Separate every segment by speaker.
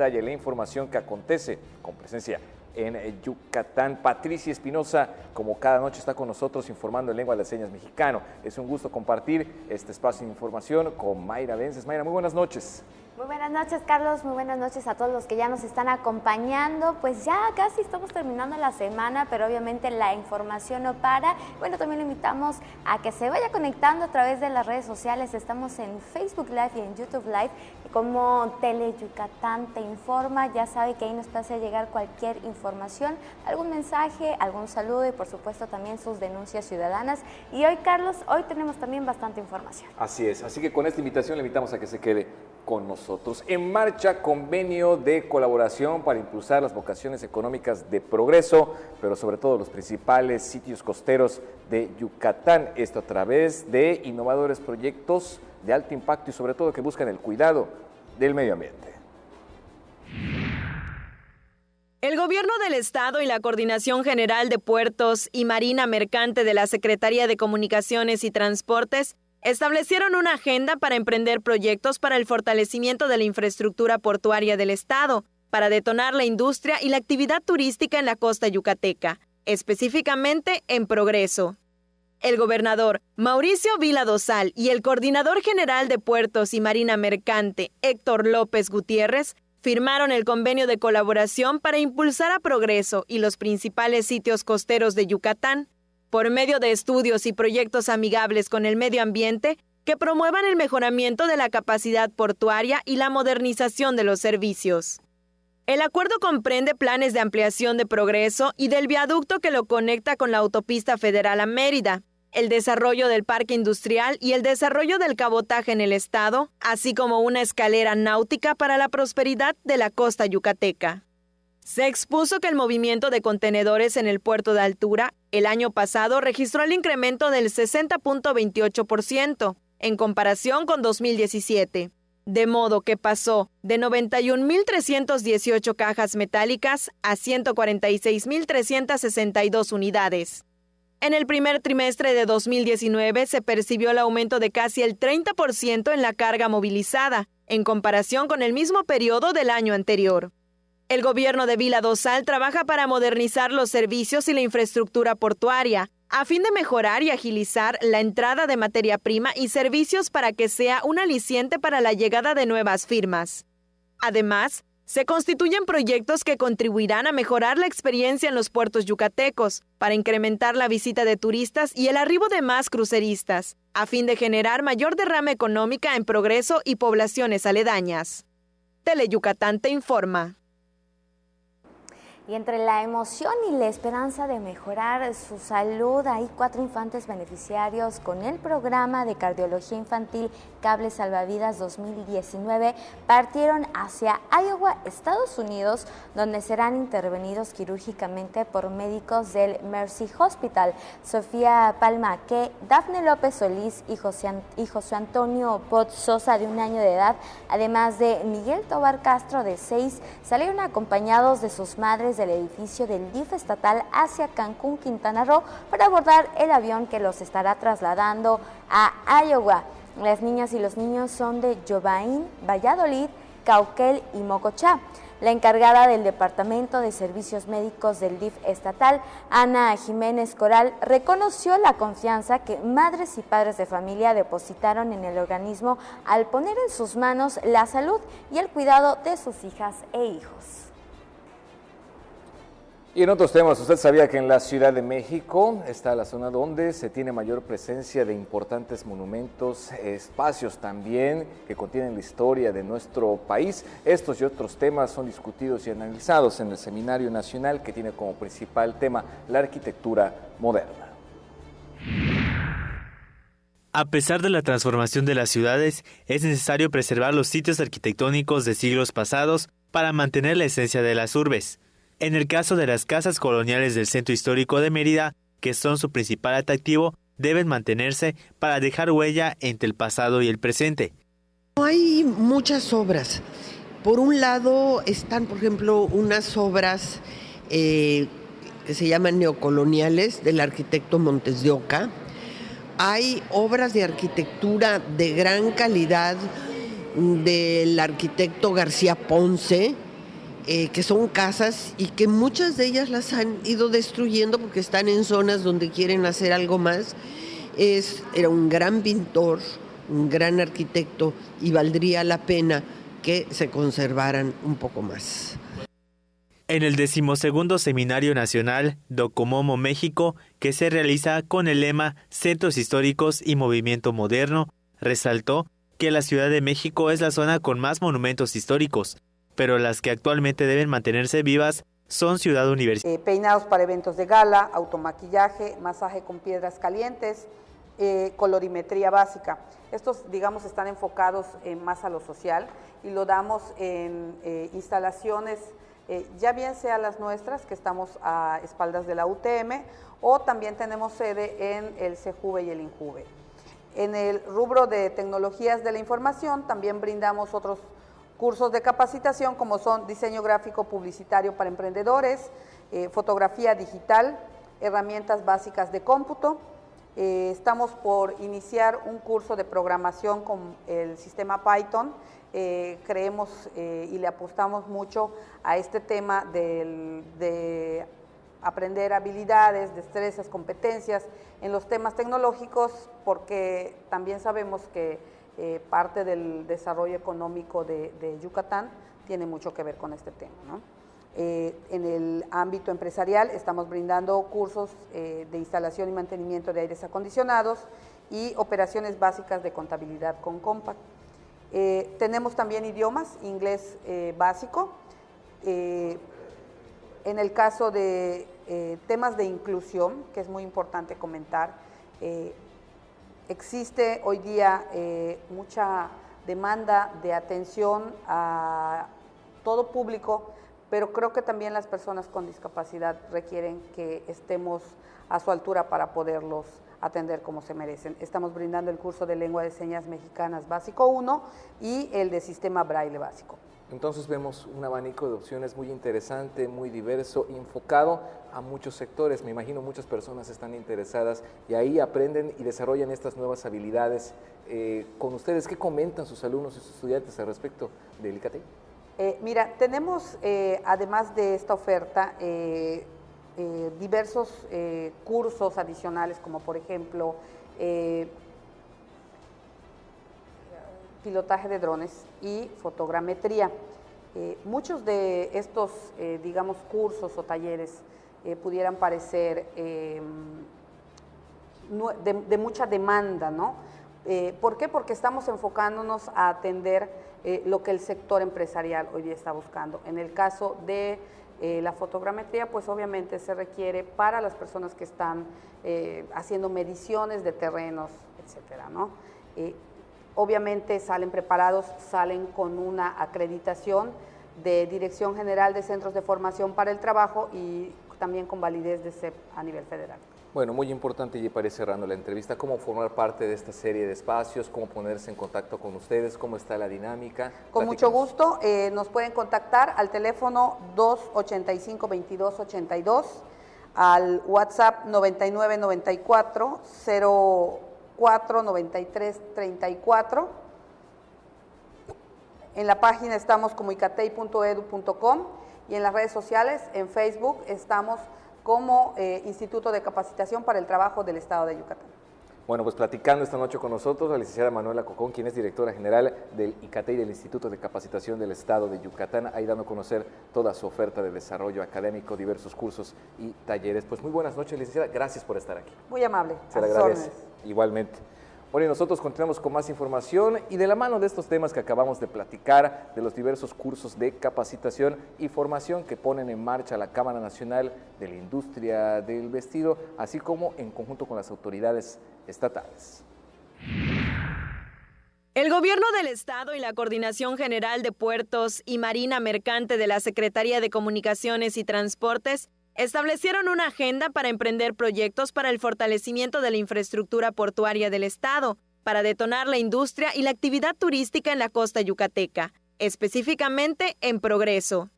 Speaker 1: detalle la información que acontece con presencia en Yucatán. Patricia Espinosa, como cada noche, está con nosotros informando en lengua de señas mexicano. Es un gusto compartir este espacio de información con Mayra Vences. Mayra, muy buenas noches.
Speaker 2: Muy buenas noches, Carlos. Muy buenas noches a todos los que ya nos están acompañando. Pues ya casi estamos terminando la semana, pero obviamente la información no para. Bueno, también le invitamos a que se vaya conectando a través de las redes sociales. Estamos en Facebook Live y en YouTube Live como Tele Yucatán Te Informa. Ya sabe que ahí nos hace llegar cualquier información, algún mensaje, algún saludo y por supuesto también sus denuncias ciudadanas. Y hoy, Carlos, hoy tenemos también bastante información.
Speaker 1: Así es, así que con esta invitación le invitamos a que se quede con nosotros. En marcha, convenio de colaboración para impulsar las vocaciones económicas de Progreso, pero sobre todo los principales sitios costeros de Yucatán. Esto a través de innovadores proyectos de alto impacto y sobre todo que buscan el cuidado del medio ambiente.
Speaker 3: El Gobierno del Estado y la Coordinación General de Puertos y Marina Mercante de la Secretaría de Comunicaciones y Transportes establecieron una agenda para emprender proyectos para el fortalecimiento de la infraestructura portuaria del Estado, para detonar la industria y la actividad turística en la costa yucateca, específicamente en Progreso. El gobernador Mauricio Vila Dosal y el coordinador general de Puertos y Marina Mercante, Héctor López Gutiérrez, firmaron el convenio de colaboración para impulsar a Progreso y los principales sitios costeros de Yucatán, por medio de estudios y proyectos amigables con el medio ambiente que promuevan el mejoramiento de la capacidad portuaria y la modernización de los servicios. El acuerdo comprende planes de ampliación de Progreso y del viaducto que lo conecta con la autopista federal a Mérida, el desarrollo del parque industrial y el desarrollo del cabotaje en el estado, así como una escalera náutica para la prosperidad de la costa yucateca. Se expuso que el movimiento de contenedores en el puerto de Altura el año pasado registró el incremento del 60.28% en comparación con 2017, de modo que pasó de 91.318 cajas metálicas a 146.362 unidades. En el primer trimestre de 2019 se percibió el aumento de casi el 30% en la carga movilizada, en comparación con el mismo periodo del año anterior. El gobierno de Vila Dosal trabaja para modernizar los servicios y la infraestructura portuaria, a fin de mejorar y agilizar la entrada de materia prima y servicios para que sea un aliciente para la llegada de nuevas firmas. Además, se constituyen proyectos que contribuirán a mejorar la experiencia en los puertos yucatecos, para incrementar la visita de turistas y el arribo de más cruceristas, a fin de generar mayor derrama económica en Progreso y poblaciones aledañas. Tele Yucatán Te Informa.
Speaker 2: Y entre la emoción y la esperanza de mejorar su salud, hay 4 infantes beneficiarios con el programa de cardiología infantil Cable Salvavidas 2019 partieron hacia Iowa, Estados Unidos, donde serán intervenidos quirúrgicamente por médicos del Mercy Hospital. Sofía Palmaque, Dafne López Solís y José Antonio Pot Sosa, de 1 año de edad, además de Miguel Tobar Castro, de 6, salieron acompañados de sus madres del edificio del DIF estatal hacia Cancún, Quintana Roo, para abordar el avión que los estará trasladando a Iowa. Las niñas y los niños son de Jovaín, Valladolid, Cauquel y Mocochá. La encargada del Departamento de Servicios Médicos del DIF estatal, Ana Jiménez Coral, reconoció la confianza que madres y padres de familia depositaron en el organismo al poner en sus manos la salud y el cuidado de sus hijas e hijos.
Speaker 1: Y en otros temas, ¿usted sabía que en la Ciudad de México está la zona donde se tiene mayor presencia de importantes monumentos, espacios también que contienen la historia de nuestro país? Estos y otros temas son discutidos y analizados en el Seminario Nacional, que tiene como principal tema la arquitectura moderna.
Speaker 4: A pesar de la transformación de las ciudades, es necesario preservar los sitios arquitectónicos de siglos pasados para mantener la esencia de las urbes. En el caso de las casas coloniales del centro histórico de Mérida, que son su principal atractivo, deben mantenerse para dejar huella entre el pasado y el presente.
Speaker 5: Hay muchas obras. Por un lado están, por ejemplo, unas obras que se llaman neocoloniales del arquitecto Montes de Oca. Hay obras de arquitectura de gran calidad del arquitecto García Ponce, que son casas y que muchas de ellas las han ido destruyendo porque están en zonas donde quieren hacer algo más. Era un gran pintor, un gran arquitecto, y valdría la pena que se conservaran un poco más.
Speaker 4: En el 12º Seminario Nacional Docomomo México, que se realiza con el lema Centros Históricos y Movimiento Moderno, resaltó que la Ciudad de México es la zona con más monumentos históricos, pero las que actualmente deben mantenerse vivas son Ciudad Universitaria.
Speaker 6: Peinados para eventos de gala, automaquillaje, masaje con piedras calientes, colorimetría básica. Estos, digamos, están enfocados más a lo social y lo damos en instalaciones, ya bien sea las nuestras, que estamos a espaldas de la UTM, o también tenemos sede en el CEJUVE y el INJUVE. En el rubro de tecnologías de la información también brindamos otros cursos de capacitación como son diseño gráfico publicitario para emprendedores, fotografía digital, herramientas básicas de cómputo. Estamos por iniciar un curso de programación con el sistema Python. Creemos y le apostamos mucho a este tema de aprender habilidades, destrezas, competencias en los temas tecnológicos, porque también sabemos que parte del desarrollo económico de Yucatán tiene mucho que ver con este tema, ¿no? En el ámbito empresarial estamos brindando cursos de instalación y mantenimiento de aires acondicionados y operaciones básicas de contabilidad con Compact. Tenemos también idiomas, inglés básico. En el caso de temas de inclusión, que es muy importante comentar, existe hoy día mucha demanda de atención a todo público, pero creo que también las personas con discapacidad requieren que estemos a su altura para poderlos atender como se merecen. Estamos brindando el curso de Lengua de Señas Mexicanas Básico 1 y el de Sistema Braille Básico.
Speaker 1: Entonces vemos un abanico de opciones muy interesante, muy diverso, enfocado a muchos sectores. Me imagino muchas personas están interesadas y ahí aprenden y desarrollan estas nuevas habilidades. Con ustedes, ¿qué comentan sus alumnos y sus estudiantes al respecto del ICATEI?
Speaker 6: Mira, tenemos, además de esta oferta, diversos cursos adicionales, como por ejemplo, pilotaje de drones y fotogrametría. Muchos de estos, digamos, cursos o talleres pudieran parecer de mucha demanda, ¿no? ¿Por qué? Porque estamos enfocándonos a atender lo que el sector empresarial hoy día está buscando. En el caso de la fotogrametría, pues obviamente se requiere para las personas que están haciendo mediciones de terrenos, etcétera, ¿no? Obviamente salen preparados, salen con una acreditación de Dirección General de Centros de Formación para el Trabajo y también con validez de CEP a nivel federal. Bueno, muy importante, y para ir cerrando la entrevista, cómo formar parte de esta serie de espacios, cómo ponerse en contacto con ustedes, cómo está la dinámica. Con mucho gusto, nos pueden contactar al teléfono 285-2282, al WhatsApp 9994-049334. En la página estamos como icatei.edu.com y en las redes sociales, en Facebook, estamos como Instituto de Capacitación para el Trabajo del Estado de Yucatán. Bueno, pues platicando esta noche con nosotros la licenciada Manuela Cocón, quien es directora general del ICATEI, del Instituto de Capacitación del Estado de Yucatán, ahí dando a conocer toda su oferta de desarrollo académico, diversos cursos y talleres. Pues muy buenas noches, licenciada, gracias por estar aquí. Muy amable. Se le agradece. Igualmente. Bueno, y nosotros continuamos con más información y de la mano de estos temas que acabamos de platicar, de los diversos cursos de capacitación y formación que ponen en marcha la Cámara Nacional de la Industria del Vestido, así como en conjunto con las autoridades estatales.
Speaker 3: El Gobierno del Estado y la Coordinación General de Puertos y Marina Mercante de la Secretaría de Comunicaciones y Transportes establecieron una agenda para emprender proyectos para el fortalecimiento de la infraestructura portuaria del Estado, para detonar la industria y la actividad turística en la costa yucateca, específicamente en Progreso.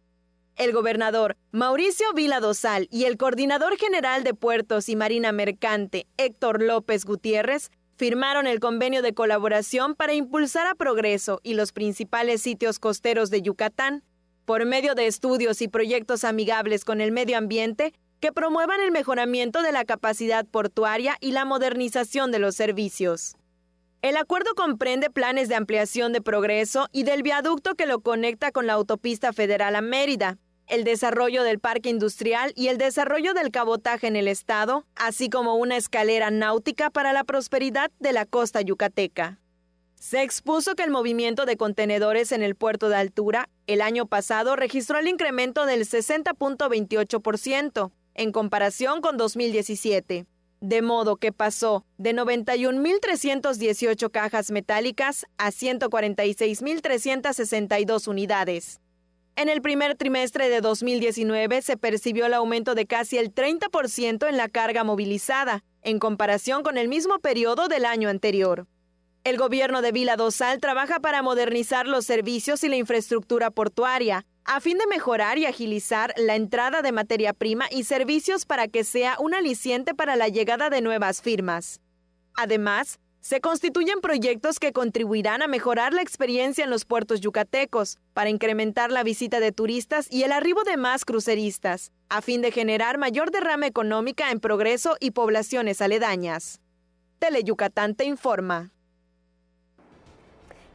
Speaker 3: El gobernador Mauricio Vila Dosal y el coordinador general de Puertos y Marina Mercante, Héctor López Gutiérrez, firmaron el convenio de colaboración para impulsar a Progreso y los principales sitios costeros de Yucatán. por medio de estudios y proyectos amigables con el medio ambiente que promuevan el mejoramiento de la capacidad portuaria y la modernización de los servicios. El acuerdo comprende planes de ampliación de Progreso y del viaducto que lo conecta con la autopista federal a Mérida, el desarrollo del parque industrial y el desarrollo del cabotaje en el estado, así como una escalera náutica para la prosperidad de la costa yucateca. Se expuso que el movimiento de contenedores en el puerto de Altura el año pasado registró el incremento del 60.28% en comparación con 2017. De modo que pasó de 91.318 cajas metálicas a 146.362 unidades. En el primer trimestre de 2019 se percibió el aumento de casi el 30% en la carga movilizada, en comparación con el mismo periodo del año anterior. El gobierno de Vila Dosal trabaja para modernizar los servicios y la infraestructura portuaria, a fin de mejorar y agilizar la entrada de materia prima y servicios para que sea un aliciente para la llegada de nuevas firmas. Además, se constituyen proyectos que contribuirán a mejorar la experiencia en los puertos yucatecos, para incrementar la visita de turistas y el arribo de más cruceristas, a fin de generar mayor derrama económica en Progreso y poblaciones aledañas. Teleyucatán te informa.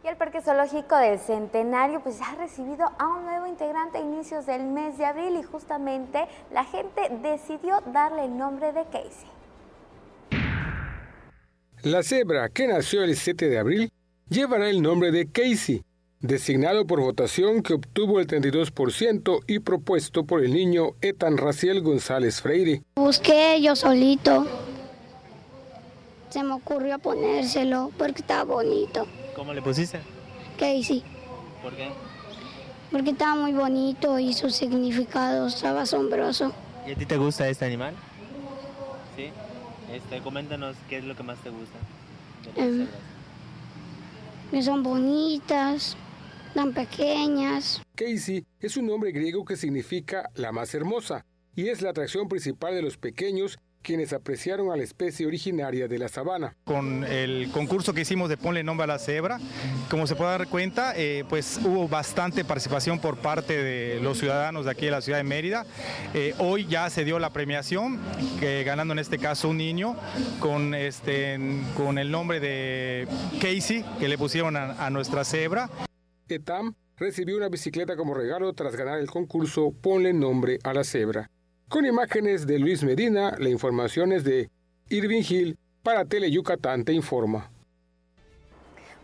Speaker 2: Y el Parque Zoológico del Centenario pues ha recibido a un nuevo integrante a inicios del mes de abril y justamente la gente decidió darle el nombre de Casey.
Speaker 7: La cebra, que nació el 7 de abril, llevará el nombre de Casey, designado por votación que obtuvo el 32% y propuesto por el niño Ethan Raciel González Freire.
Speaker 8: Busqué yo solito. Se me ocurrió ponérselo porque estaba bonito.
Speaker 4: ¿Cómo le pusiste?
Speaker 8: Casey.
Speaker 4: ¿Por qué?
Speaker 8: Porque estaba muy bonito y su significado estaba asombroso.
Speaker 4: ¿Y a ti te gusta este animal? Sí. Coméntanos qué es lo que más te gusta de las cebras.
Speaker 8: Que son bonitas, tan pequeñas.
Speaker 7: Casey es un nombre griego que significa la más hermosa y es la atracción principal de los pequeños quienes apreciaron a la especie originaria de la sabana.
Speaker 9: Con el concurso que hicimos de Ponle Nombre a la Cebra, como se puede dar cuenta, pues hubo bastante participación por parte de los ciudadanos de aquí de la ciudad de Mérida. Hoy ya se dio la premiación, ganando en este caso un niño con el nombre de Casey, que le pusieron a nuestra cebra.
Speaker 7: Etam recibió una bicicleta como regalo tras ganar el concurso Ponle Nombre a la Cebra. Con imágenes de Luis Medina, la información es de Irving Hill para Teleyucatán te informa.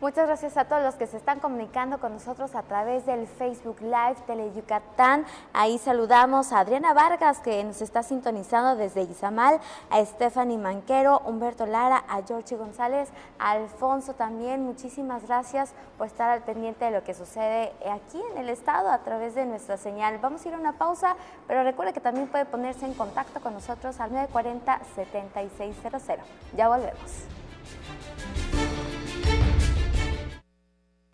Speaker 2: Muchas gracias a todos los que se están comunicando con nosotros a través del Facebook Live Teleyucatán. Ahí saludamos a Adriana Vargas, que nos está sintonizando desde Izamal, a Stephanie Manquero, Humberto Lara, a Georgie González, a Alfonso también. Muchísimas gracias por estar al pendiente de lo que sucede aquí en el estado a través de nuestra señal. Vamos a ir a una pausa, pero recuerde que también puede ponerse en contacto con nosotros al 940-7600. Ya volvemos.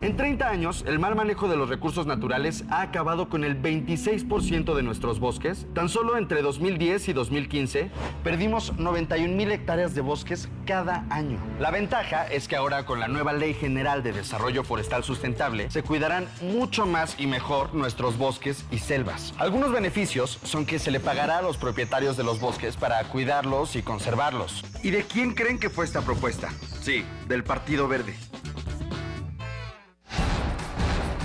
Speaker 10: En 30 años, el mal manejo de los recursos naturales ha acabado con el 26% de nuestros bosques. Tan solo entre 2010 y 2015, perdimos 91,000 hectáreas de bosques cada año. La ventaja es que ahora, con la nueva Ley General de Desarrollo Forestal Sustentable, se cuidarán mucho más y mejor nuestros bosques y selvas. Algunos beneficios son que se le pagará a los propietarios de los bosques para cuidarlos y conservarlos. ¿Y de quién creen que fue esta propuesta? Sí, del Partido Verde.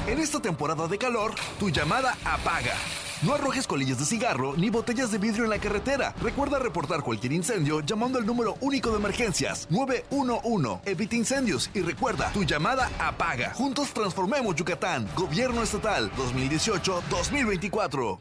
Speaker 11: En esta temporada de calor, tu llamada apaga. No arrojes colillas de cigarro ni botellas de vidrio en la carretera. Recuerda reportar cualquier incendio llamando al número único de emergencias 911. Evita incendios y recuerda, tu llamada apaga. Juntos transformemos Yucatán. Gobierno Estatal 2018-2024.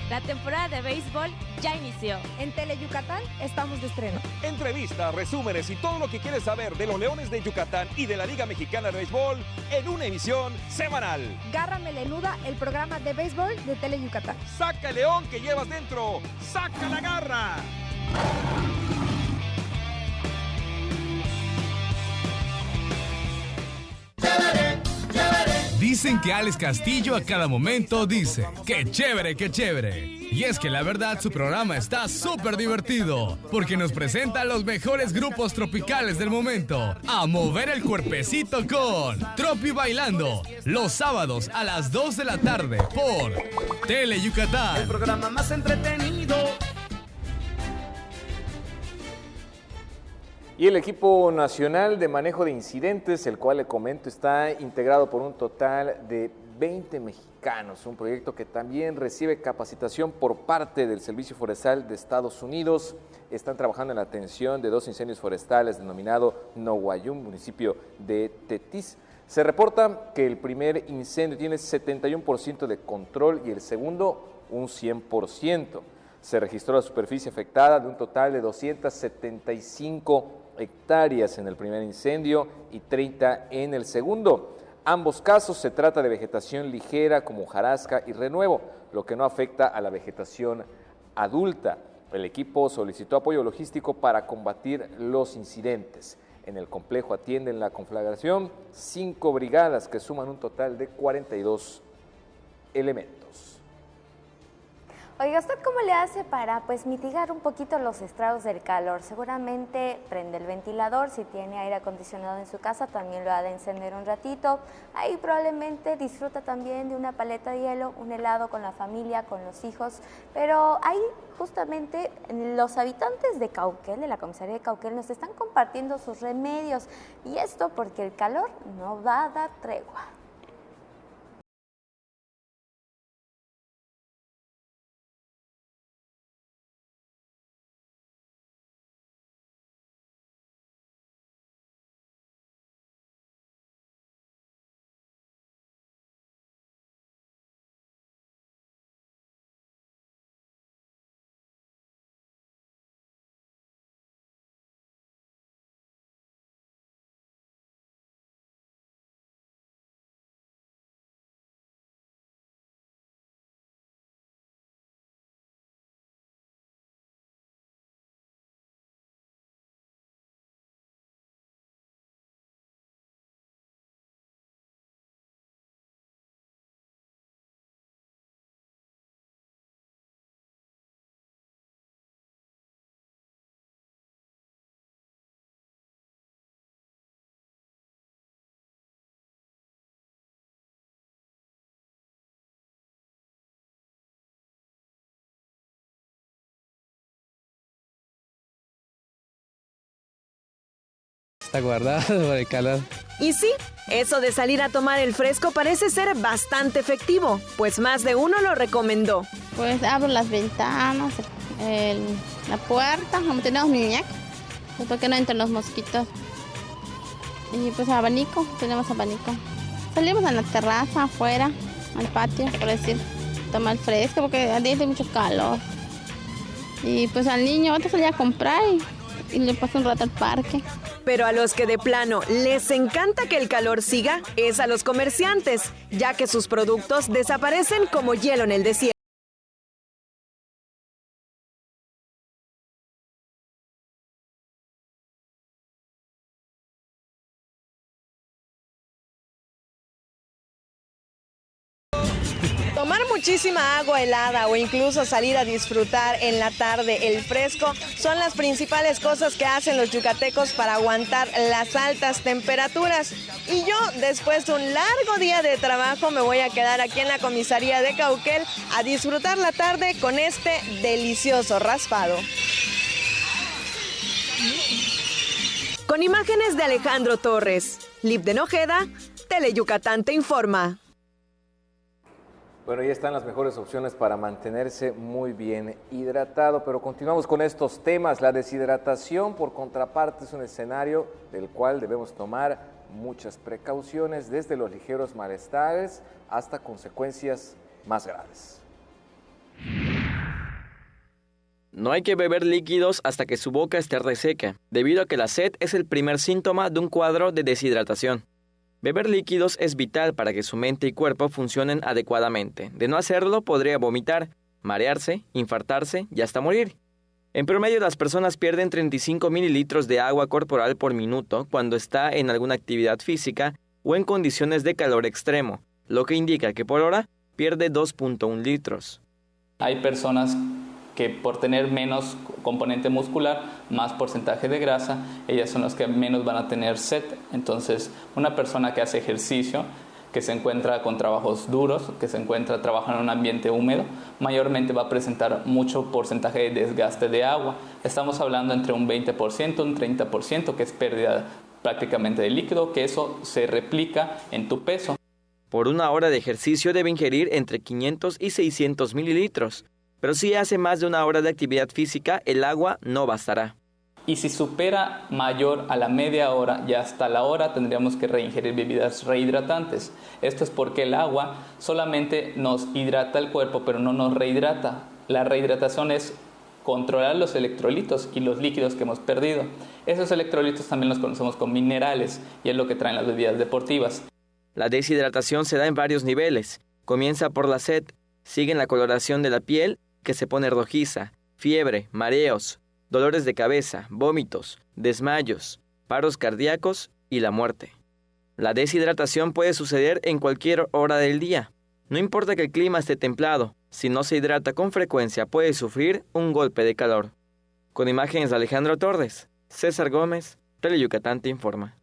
Speaker 12: La temporada de béisbol ya inició.
Speaker 13: En Teleyucatán estamos de estreno.
Speaker 14: Entrevistas, resúmenes y todo lo que quieres saber de los Leones de Yucatán y de la Liga Mexicana de Béisbol en una emisión semanal.
Speaker 13: Garra Melenuda, el programa de béisbol de Teleyucatán.
Speaker 14: ¡Saca el león que llevas dentro! ¡Saca la garra!
Speaker 15: Dicen que Alex Castillo a cada momento dice, ¡qué chévere, qué chévere! Y es que la verdad su programa está súper divertido, porque nos presenta a los mejores grupos tropicales del momento, a mover el cuerpecito con Tropi Bailando, los sábados a las 2 de la tarde por Tele Yucatán.
Speaker 16: El programa más entretenido.
Speaker 1: Y el equipo nacional de manejo de incidentes, el cual le comento, está integrado por un total de 20 mexicanos, un proyecto que también recibe capacitación por parte del Servicio Forestal de Estados Unidos. Están trabajando en la atención de 2 incendios forestales denominado Nohuayum, municipio de Tetis. Se reporta que el primer incendio tiene 71% de control y el segundo un 100%. Se registró la superficie afectada de un total de 275 hectáreas en el primer incendio y 30 en el segundo. Ambos casos se trata de vegetación ligera como hojarasca y renuevo, lo que no afecta a la vegetación adulta. El equipo solicitó apoyo logístico para combatir los incidentes. En el complejo atienden la conflagración 5 brigadas que suman un total de 42 elementos.
Speaker 2: Oiga, ¿usted cómo le hace para mitigar un poquito los estragos del calor? Seguramente prende el ventilador, si tiene aire acondicionado en su casa también lo ha de encender un ratito. Ahí probablemente disfruta también de una paleta de hielo, un helado con la familia, con los hijos. Pero ahí justamente los habitantes de Cauquel, de la comisaría de Cauquel, nos están compartiendo sus remedios. Y esto porque el calor no va a dar tregua.
Speaker 17: Está guardado por el calor.
Speaker 3: Y sí, eso de salir a tomar el fresco parece ser bastante efectivo, pues más de uno lo recomendó.
Speaker 18: Pues abro las ventanas, la puerta, como tenemos muñeca, pues para que no entren los mosquitos. Y pues abanico, tenemos abanico. Salimos a la terraza, afuera, al patio, por decir, tomar fresco, porque al día hace mucho calor. Y pues al niño, otro salía a comprar y le paso un rato al parque.
Speaker 3: Pero a los que de plano les encanta que el calor siga es a los comerciantes, ya que sus productos desaparecen como hielo en el desierto. Tomar muchísima agua helada o incluso salir a disfrutar en la tarde el fresco son las principales cosas que hacen los yucatecos para aguantar las altas temperaturas. Y yo, después de un largo día de trabajo, me voy a quedar aquí en la comisaría de Cauquel a disfrutar la tarde con este delicioso raspado. Con imágenes de Alejandro Torres, Libden Ojeda, Tele Yucatán te informa.
Speaker 1: Bueno, ya están las mejores opciones para mantenerse muy bien hidratado, pero continuamos con estos temas. La deshidratación, por contraparte, es un escenario del cual debemos tomar muchas precauciones, desde los ligeros malestares hasta consecuencias más graves.
Speaker 19: No hay que beber líquidos hasta que su boca esté reseca, debido a que la sed es el primer síntoma de un cuadro de deshidratación. Beber líquidos es vital para que su mente y cuerpo funcionen adecuadamente. De no hacerlo, podría vomitar, marearse, infartarse y hasta morir. En promedio, las personas pierden 35 mililitros de agua corporal por minuto cuando está en alguna actividad física o en condiciones de calor extremo, lo que indica que por hora pierde 2.1 litros.
Speaker 20: Hay personas que por tener menos componente muscular, más porcentaje de grasa, ellas son las que menos van a tener sed. Entonces, una persona que hace ejercicio, que se encuentra con trabajos duros, que se encuentra trabajando en un ambiente húmedo, mayormente va a presentar mucho porcentaje de desgaste de agua. Estamos hablando entre un 20%, un 30%, que es pérdida prácticamente de líquido, que eso se replica en tu peso.
Speaker 19: Por una hora de ejercicio debe ingerir entre 500 y 600 mililitros. Pero si hace más de una hora de actividad física, el agua no bastará.
Speaker 20: Y si supera mayor a la media hora y hasta la hora, tendríamos que reingerir bebidas rehidratantes. Esto es porque el agua solamente nos hidrata el cuerpo, pero no nos rehidrata. La rehidratación es controlar los electrolitos y los líquidos que hemos perdido. Esos electrolitos también los conocemos como minerales y es lo que traen las bebidas deportivas.
Speaker 19: La deshidratación se da en varios niveles. Comienza por la sed, sigue la coloración de la piel, que se pone rojiza, fiebre, mareos, dolores de cabeza, vómitos, desmayos, paros cardíacos y la muerte. La deshidratación puede suceder en cualquier hora del día. No importa que el clima esté templado, si no se hidrata con frecuencia puede sufrir un golpe de calor. Con imágenes de Alejandro Torres, César Gómez, Teleyucatán te informa.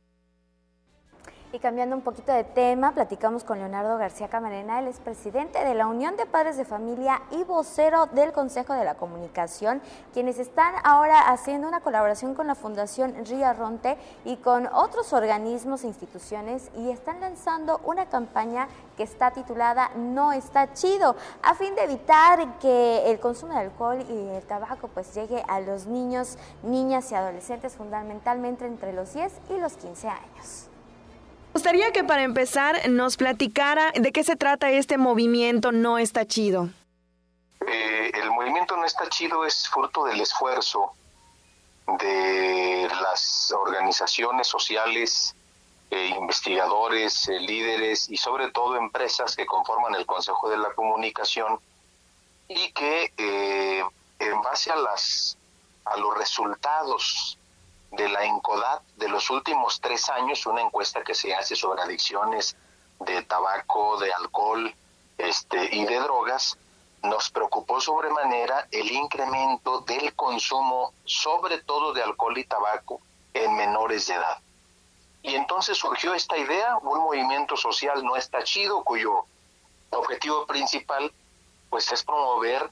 Speaker 2: Y cambiando un poquito de tema, platicamos con Leonardo García Camarena, él es presidente de la Unión de Padres de Familia y vocero del Consejo de la Comunicación, quienes están ahora haciendo una colaboración con la Fundación Ría Ronte y con otros organismos e instituciones y están lanzando una campaña que está titulada No está chido, a fin de evitar que el consumo de alcohol y el tabaco pues llegue a los niños, niñas y adolescentes, fundamentalmente entre los 10 y los 15 años.
Speaker 3: Me gustaría que para empezar nos platicara de qué se trata este movimiento No está chido.
Speaker 21: El movimiento No está chido es fruto del esfuerzo de las organizaciones sociales, investigadores, líderes y sobre todo empresas que conforman el Consejo de la Comunicación y que en base a los resultados de la ENCODAT de los últimos 3 años, una encuesta que se hace sobre adicciones de tabaco, de alcohol y de drogas, nos preocupó sobremanera el incremento del consumo, sobre todo de alcohol y tabaco, en menores de edad. Y entonces surgió esta idea, un movimiento social No está chido, cuyo objetivo principal pues es promover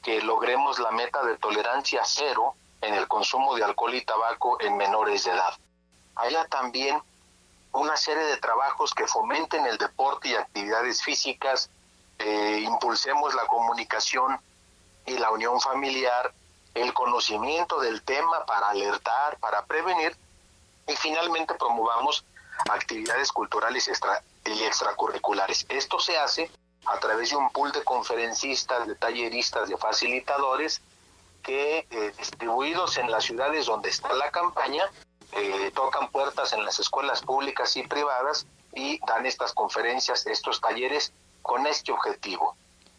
Speaker 21: que logremos la meta de tolerancia cero en el consumo de alcohol y tabaco en menores de edad. Haya también una serie de trabajos que fomenten el deporte y actividades físicas, impulsemos la comunicación y la unión familiar, el conocimiento del tema para alertar, para prevenir, y finalmente promovamos actividades culturales y extracurriculares. Esto se hace a través de un pool de conferencistas, de talleristas, de facilitadores, que distribuidos en las ciudades donde está la campaña, tocan puertas en las escuelas públicas y privadas y dan estas conferencias, estos talleres con este objetivo.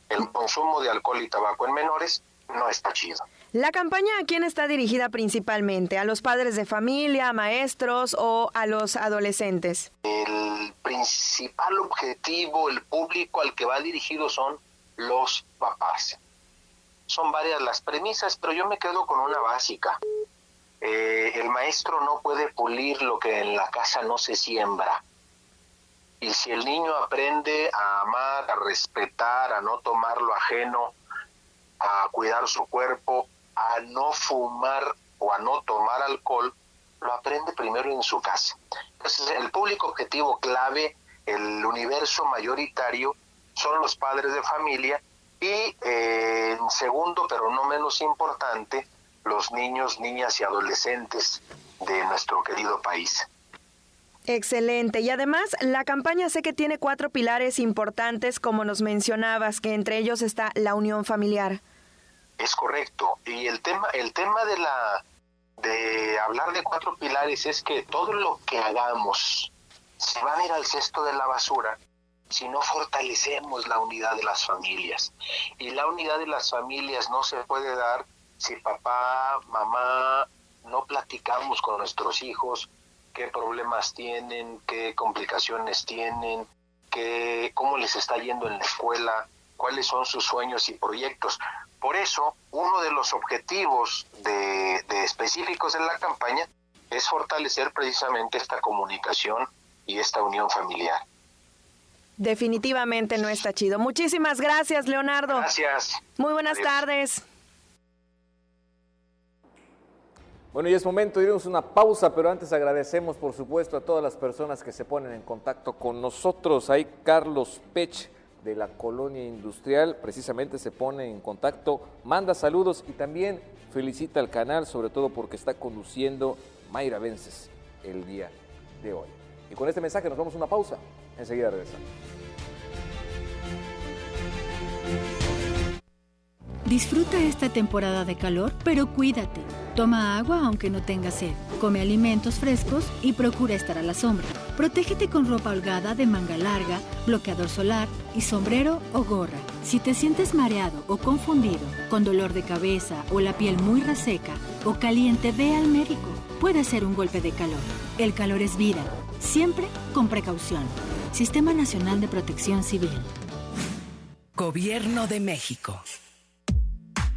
Speaker 21: El consumo de alcohol y tabaco en menores no está chido.
Speaker 3: ¿La campaña a quién está dirigida principalmente? ¿A los padres de familia, a maestros o a los adolescentes?
Speaker 21: El principal objetivo, el público al que va dirigido son los papás. Son varias las premisas, pero yo me quedo con una básica. El maestro no puede pulir lo que en la casa no se siembra. Y si el niño aprende a amar, a respetar, a no tomar lo ajeno, a cuidar su cuerpo, a no fumar o a no tomar alcohol, lo aprende primero en su casa. Entonces, el público objetivo clave, el universo mayoritario, son los padres de familia y, en segundo, pero no menos importante, los niños, niñas y adolescentes de nuestro querido país.
Speaker 3: Excelente. Y además, la campaña sé que tiene 4 pilares importantes, como nos mencionabas, que entre ellos está la unión familiar.
Speaker 21: Es correcto. Y el tema de hablar de 4 pilares es que todo lo que hagamos se va a ir al cesto de la basura si no fortalecemos la unidad de las familias. Y la unidad de las familias no se puede dar si papá, mamá, no platicamos con nuestros hijos qué problemas tienen, qué complicaciones tienen, cómo les está yendo en la escuela, cuáles son sus sueños y proyectos. Por eso, uno de los objetivos de específicos de la campaña es fortalecer precisamente esta comunicación y esta unión familiar.
Speaker 3: Definitivamente no está chido. Muchísimas gracias, Leonardo.
Speaker 21: Gracias.
Speaker 3: Muy buenas tardes.
Speaker 1: Bueno, y es momento de irnos a una pausa, pero antes agradecemos, por supuesto, a todas las personas que se ponen en contacto con nosotros. Ahí Carlos Pech, de la Colonia Industrial, precisamente se pone en contacto, manda saludos y también felicita al canal, sobre todo porque está conduciendo Mayra Vences el día de hoy. Y con este mensaje nos vamos a una pausa. Enseguida regresamos.
Speaker 5: Disfruta esta temporada de calor, pero cuídate. Toma agua aunque no tengas sed. Come alimentos frescos y procura estar a la sombra. Protégete con ropa holgada de manga larga, bloqueador solar y sombrero o gorra. Si te sientes mareado o confundido, con dolor de cabeza o la piel muy reseca o caliente, ve al médico. Puede ser un golpe de calor. El calor es vida. Siempre con precaución. Sistema Nacional de Protección Civil.
Speaker 22: Gobierno de México.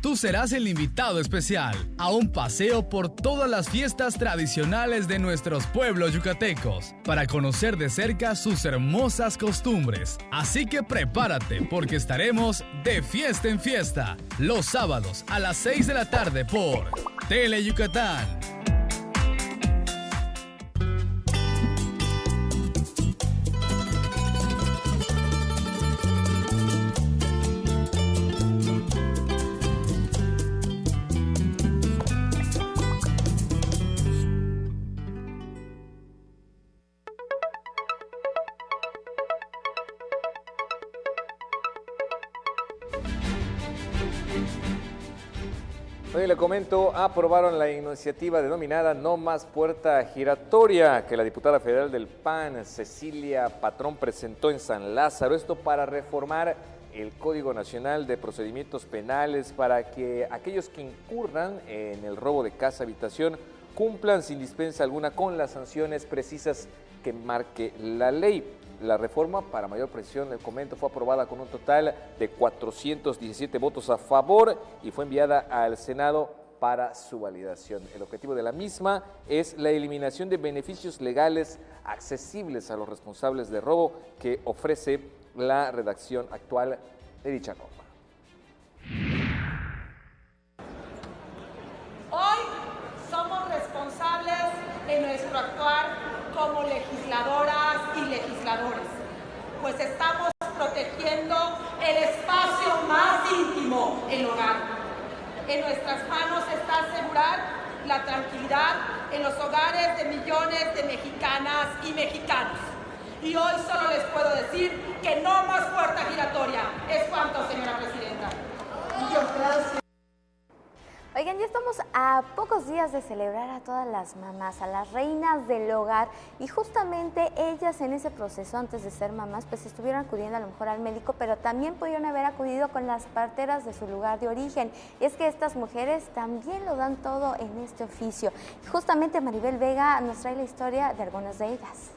Speaker 15: Tú serás el invitado especial a un paseo por todas las fiestas tradicionales de nuestros pueblos yucatecos para conocer de cerca sus hermosas costumbres. Así que prepárate porque estaremos de fiesta en fiesta los sábados a las 6 de la tarde por Tele Yucatán.
Speaker 1: Hoy le comento, aprobaron la iniciativa denominada No Más Puerta Giratoria, que la diputada federal del PAN, Cecilia Patrón, presentó en San Lázaro. Esto para reformar el Código Nacional de Procedimientos Penales para que aquellos que incurran en el robo de casa habitación cumplan sin dispensa alguna con las sanciones precisas que marque la ley. La reforma, para mayor precisión, el comento, fue aprobada con un total de 417 votos a favor y fue enviada al Senado para su validación. El objetivo de la misma es la eliminación de beneficios legales accesibles a los responsables de robo que ofrece la redacción actual de dicha norma.
Speaker 23: Hoy somos responsables en nuestro actuar como legisladoras y legisladores, pues estamos protegiendo el espacio más íntimo, el hogar. En nuestras manos está asegurar la tranquilidad en los hogares de millones de mexicanas y mexicanos. Y hoy solo les puedo decir que no más puerta giratoria. Es cuanto, señora presidenta. Muchas gracias.
Speaker 2: Oigan, ya estamos a pocos días de celebrar a todas las mamás, a las reinas del hogar, y justamente ellas en ese proceso, antes de ser mamás, pues estuvieron acudiendo a lo mejor al médico, pero también pudieron haber acudido con las parteras de su lugar de origen. Y es que estas mujeres también lo dan todo en este oficio. Y justamente Maribel Vega nos trae la historia de algunas de ellas.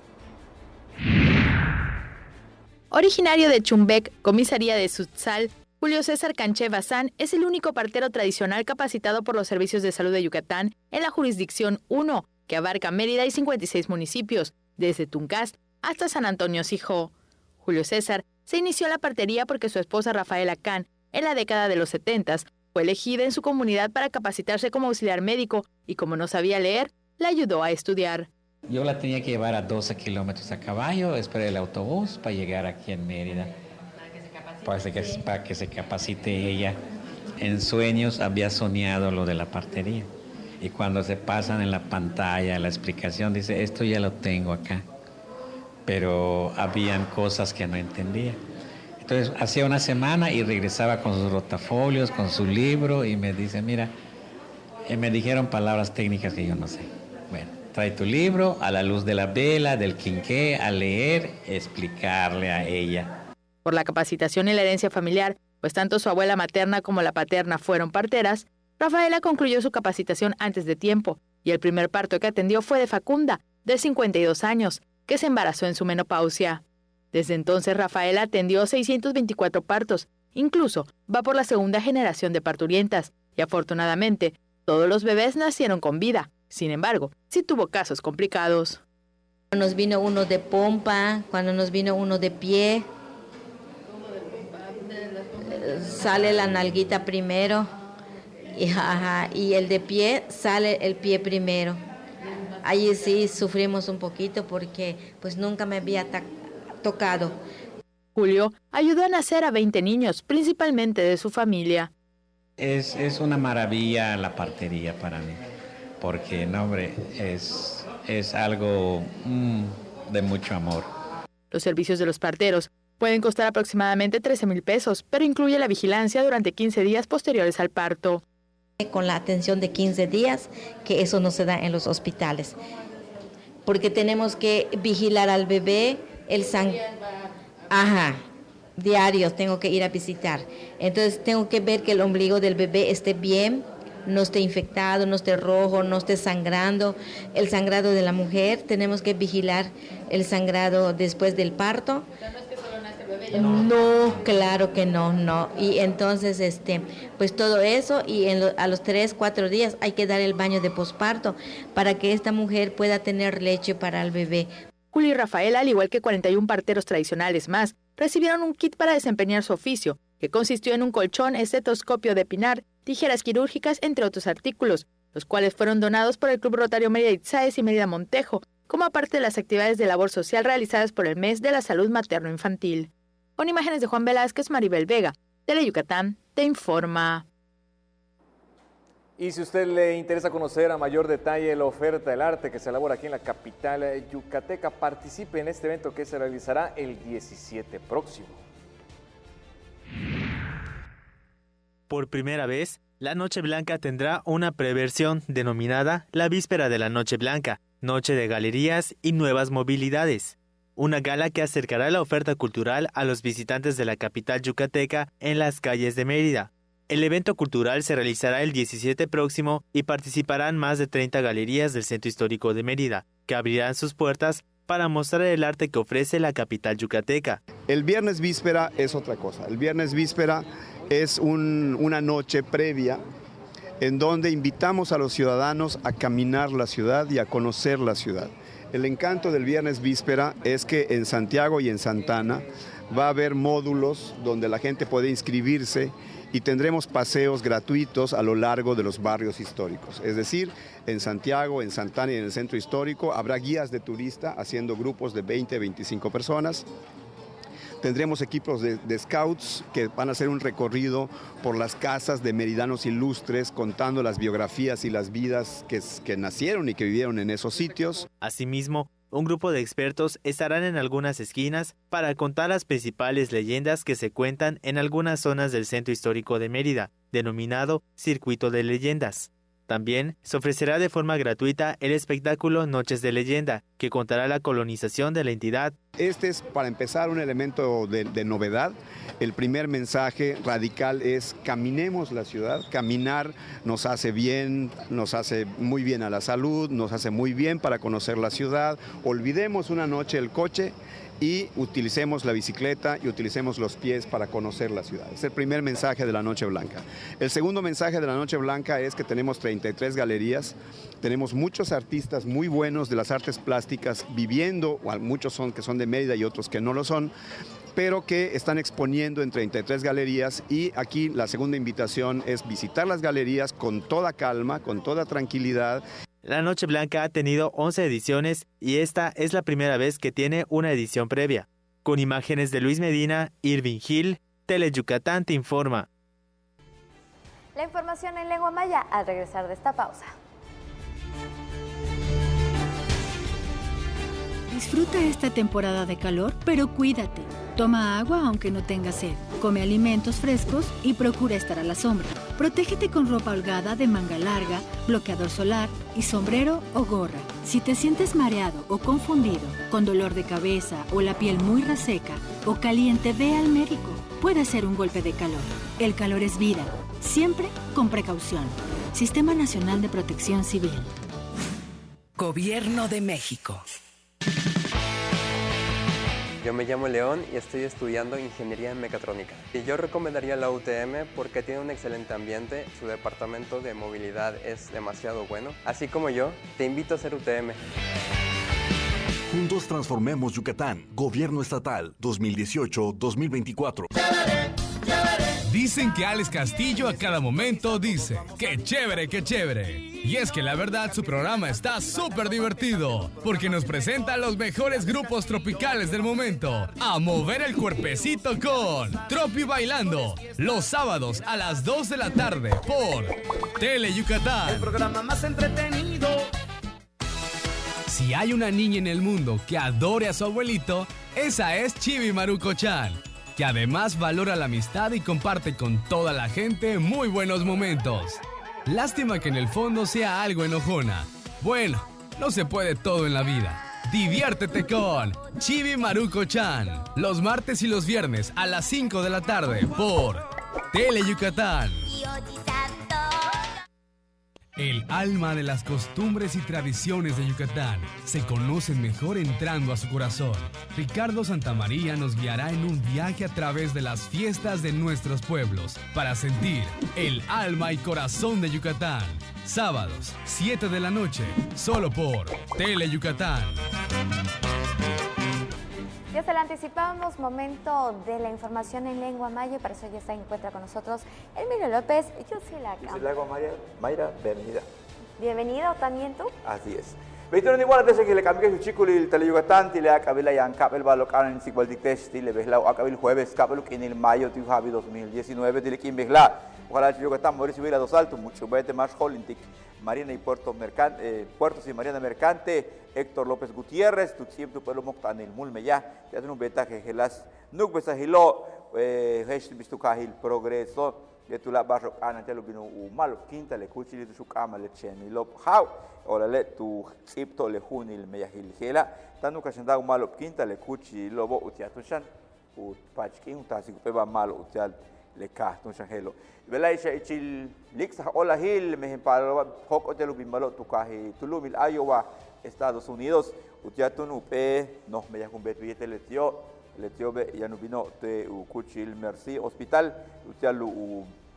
Speaker 3: Originario de Chumbec, comisaría de Sutzal, Julio César Canché Bazán es el único partero tradicional capacitado por los Servicios de Salud de Yucatán en la Jurisdicción 1, que abarca Mérida y 56 municipios, desde Tuncás hasta San Antonio Sijó. Julio César se inició en la partería porque su esposa Rafaela Can, en la década de los 70, fue elegida en su comunidad para capacitarse como auxiliar médico y como no sabía leer, la ayudó a estudiar.
Speaker 24: Yo la tenía que llevar a 12 kilómetros a caballo, esperé el autobús para llegar aquí en Mérida. Para que se capacite ella. En sueños había soñado lo de la partería. Y cuando se pasan en la pantalla la explicación, dice, esto ya lo tengo acá. Pero habían cosas que no entendía. Entonces, hacía una semana y regresaba con sus rotafolios, con su libro, y me dice, mira, me dijeron palabras técnicas que yo no sé. Bueno, trae tu libro, a la luz de la vela, del quinqué, a leer, explicarle a ella.
Speaker 3: Por la capacitación y la herencia familiar, pues tanto su abuela materna como la paterna fueron parteras, Rafaela concluyó su capacitación antes de tiempo y el primer parto que atendió fue de Facunda, de 52 años, que se embarazó en su menopausia. Desde entonces, Rafaela atendió 624 partos
Speaker 4: Incluso va por la segunda generación de parturientas y afortunadamente todos los bebés nacieron con vida. Sin embargo, sí tuvo casos complicados.
Speaker 6: Nos vino uno de pompa, cuando nos vino uno de pie, sale la nalguita primero y el de pie sale el pie primero. Ahí sí sufrimos un poquito porque pues nunca me había tocado.
Speaker 4: Julio ayudó a nacer a 20 niños, principalmente de su familia.
Speaker 24: Es una maravilla la partería para mí, porque no, hombre, es algo de mucho amor.
Speaker 4: Los servicios de los parteros pueden costar aproximadamente 13,000 pesos, pero incluye la vigilancia durante 15 días posteriores al parto.
Speaker 6: Con la atención de 15 días, que eso no se da en los hospitales, porque tenemos que vigilar al bebé, diarios tengo que ir a visitar. Entonces tengo que ver que el ombligo del bebé esté bien, no esté infectado, no esté rojo, no esté sangrando. El sangrado de la mujer, tenemos que vigilar el sangrado después del parto. No, claro que no. Y entonces, pues todo eso, y a los 3-4 días hay que dar el baño de posparto para que esta mujer pueda tener leche para el bebé.
Speaker 4: Julio y Rafael, al igual que 41 parteros tradicionales más, recibieron un kit para desempeñar su oficio, que consistió en un colchón, estetoscopio de pinar, tijeras quirúrgicas, entre otros artículos, los cuales fueron donados por el Club Rotario Mérida Itzáes y Mérida Montejo, como parte de las actividades de labor social realizadas por el Mes de la Salud Materno-Infantil. Con imágenes de Juan Velázquez, Maribel Vega, Tele Yucatán, te informa.
Speaker 1: Y si a usted le interesa conocer a mayor detalle la oferta del arte que se elabora aquí en la capital yucateca, participe en este evento que se realizará el 17 próximo.
Speaker 8: Por primera vez, la Noche Blanca tendrá una preversión denominada la Víspera de la Noche Blanca, Noche de Galerías y Nuevas Movilidades. Una gala que acercará la oferta cultural a los visitantes de la capital yucateca en las calles de Mérida. El evento cultural se realizará el 17 próximo y participarán más de 30 galerías del Centro Histórico de Mérida, que abrirán sus puertas para mostrar el arte que ofrece la capital yucateca.
Speaker 22: El viernes víspera es otra cosa. El viernes víspera es una noche previa en donde invitamos a los ciudadanos a caminar la ciudad y a conocer la ciudad. El encanto del viernes víspera es que en Santiago y en Santana va a haber módulos donde la gente puede inscribirse y tendremos paseos gratuitos a lo largo de los barrios históricos. Es decir, en Santiago, en Santana y en el centro histórico habrá guías de turista haciendo grupos de 20-25 personas. Tendremos equipos de scouts que van a hacer un recorrido por las casas de meridanos ilustres contando las biografías y las vidas que nacieron y que vivieron en esos sitios.
Speaker 8: Asimismo, un grupo de expertos estarán en algunas esquinas para contar las principales leyendas que se cuentan en algunas zonas del Centro Histórico de Mérida, denominado Circuito de Leyendas. También se ofrecerá de forma gratuita el espectáculo Noches de Leyenda, que contará la colonización de la entidad.
Speaker 22: Este es, para empezar, un elemento de novedad. El primer mensaje radical es caminemos la ciudad. Caminar nos hace bien, nos hace muy bien a la salud, nos hace muy bien para conocer la ciudad. Olvidemos una noche el coche y utilicemos la bicicleta y utilicemos los pies para conocer la ciudad. Es el primer mensaje de la Noche Blanca. El segundo mensaje de la Noche Blanca es que tenemos 33 galerías, tenemos muchos artistas muy buenos de las artes plásticas viviendo, muchos que son de Mérida y otros que no lo son, pero que están exponiendo en 33 galerías, y aquí la segunda invitación es visitar las galerías con toda calma, con toda tranquilidad.
Speaker 8: La Noche Blanca ha tenido 11 ediciones y esta es la primera vez que tiene una edición previa. Con imágenes de Luis Medina, Irving Gil, Tele Yucatán te informa.
Speaker 2: La información en lengua maya al regresar de esta pausa.
Speaker 5: Disfruta esta temporada de calor, pero cuídate. Toma agua aunque no tengas sed. Come alimentos frescos y procura estar a la sombra. Protégete con ropa holgada de manga larga, bloqueador solar y sombrero o gorra. Si te sientes mareado o confundido, con dolor de cabeza o la piel muy reseca o caliente, ve al médico. Puede ser un golpe de calor. El calor es vida. Siempre con precaución. Sistema Nacional de Protección Civil.
Speaker 25: Gobierno de México.
Speaker 7: Yo me llamo León y estoy estudiando Ingeniería en Mecatrónica. Y yo recomendaría la UTM porque tiene un excelente ambiente, su departamento de movilidad es demasiado bueno. Así como yo, te invito a ser UTM.
Speaker 9: Juntos transformemos Yucatán. Gobierno Estatal 2018-2024.
Speaker 15: Dicen que Alex Castillo a cada momento dice, ¡qué chévere, qué chévere! Y es que la verdad su programa está súper divertido, porque nos presenta los mejores grupos tropicales del momento, a mover el cuerpecito con Tropi Bailando, los sábados a las 2 de la tarde por Tele Yucatán.
Speaker 16: El programa más entretenido.
Speaker 15: Si hay una niña en el mundo que adore a su abuelito, esa es Chibi Maruko-chan, que además valora la amistad y comparte con toda la gente muy buenos momentos. Lástima que en el fondo sea algo enojona. Bueno, no se puede todo en la vida. Diviértete con Chibi Maruko-chan, los martes y los viernes a las 5 de la tarde por Tele Yucatán. El alma de las costumbres y tradiciones de Yucatán se conocen mejor entrando a su corazón. Ricardo Santamaría nos guiará en un viaje a través de las fiestas de nuestros pueblos para sentir el alma y corazón de Yucatán. Sábados, 7 de la noche, solo por Tele Yucatán.
Speaker 2: Ya se lo anticipábamos, momento de la información en lengua maya, para eso ya se encuentra con nosotros Emilio López. Yo soy la
Speaker 10: Mayra, bienvenida.
Speaker 2: Bienvenido también tú.
Speaker 10: Así es. Begitu ni wala desa que le cambié su chico el Tele Yucatán, tile akabila yang kapel balok anan sikwal diktes tile behla akabil jueves kapel que en el mayo de Javi 2019 tile kim behla. Ojalá el Yucatán morir subir a dos altos, mucho vete más holintic. Marina y Puertos y Marina Mercante, Héctor López Gutiérrez, tu siempre tu pueblo moctan el mulme ya tiene un beta que gelas nuk besahilo vistucahil progreso que tu la barro ana te lo vino malo quinta le cuchillo tu cama le chemi lop how ora le tu sipto le junil meyahil gela tanu kashanda malo quinta le cuchillo lobo utiatushan u pachkin ta si peba malo utial le kahto shangelo belai sha ichil lixa ola hil mehin para hok hotel bimbalo tukahi tulumil Iowa Estados Unidos utiatun upe no me yakun bet billete letio be yanubino te u kuchil Mercy Hospital utialu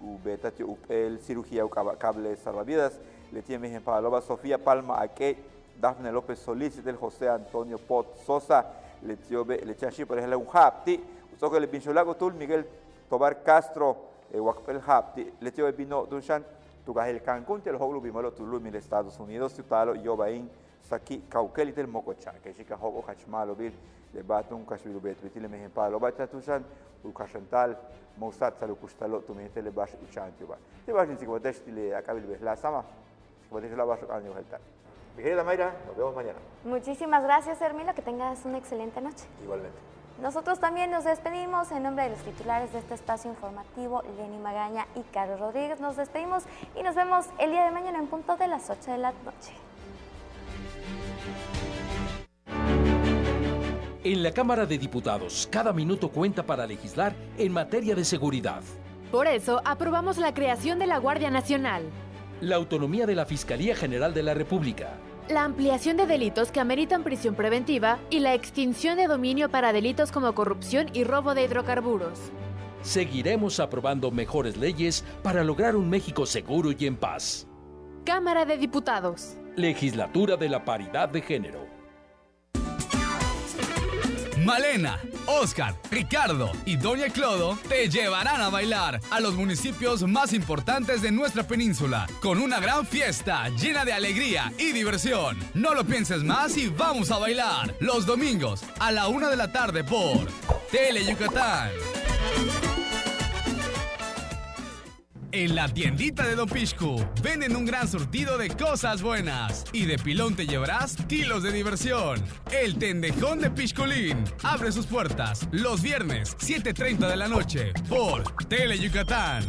Speaker 10: u beta te el cirugía u cable salvavidas letio mehin para Sofía Palma Ake Dafne López Solís del José Antonio Pot Sosa letio be lechashi por ejemplo un hapti uso que le pincholago tul Miguel Tobar Castro Wakpel Hapti, letio vino Dushan, Tugahel Cancún, te lo hoglu bimalo Tulum en Estados Unidos, Tutalo, Yobain, Saki, Cauquel del Mococha, que chica Hogo Hachmalo Bill, de Batum, Kashvilu Bet, Vitile Mejempalo, Bata Tushan, Ukashantal, Mousat, Salukustalo, Tumetele Bash Uchantuba. Te vas en Sicotesh, le acabil la Sama, Sicotesh la Bash Año Heltan. Mi querida Mayra, nos vemos mañana.
Speaker 2: Muchísimas gracias, Hermilo, que tengas una excelente noche.
Speaker 10: Igualmente.
Speaker 2: Nosotros también nos despedimos en nombre de los titulares de este espacio informativo, Lenny Magaña y Carlos Rodríguez. Nos despedimos y nos vemos el día de mañana en punto de las 8 de la noche.
Speaker 11: En la Cámara de Diputados, cada minuto cuenta para legislar en materia de seguridad.
Speaker 25: Por eso, aprobamos la creación de la Guardia Nacional,
Speaker 11: la autonomía de la Fiscalía General de la República,
Speaker 25: la ampliación de delitos que ameritan prisión preventiva y la extinción de dominio para delitos como corrupción y robo de hidrocarburos.
Speaker 11: Seguiremos aprobando mejores leyes para lograr un México seguro y en paz.
Speaker 25: Cámara de Diputados.
Speaker 11: Legislatura de la Paridad de Género.
Speaker 15: Malena, Oscar, Ricardo y Doña Clodo te llevarán a bailar a los municipios más importantes de nuestra península con una gran fiesta llena de alegría y diversión. No lo pienses más y vamos a bailar los domingos a la 1 de la tarde por Tele Yucatán. En la tiendita de Don Pishku venden un gran surtido de cosas buenas y de pilón te llevarás kilos de diversión. El Tendejón de Pishkulín abre sus puertas los viernes 7:30 de la noche por Tele Yucatán.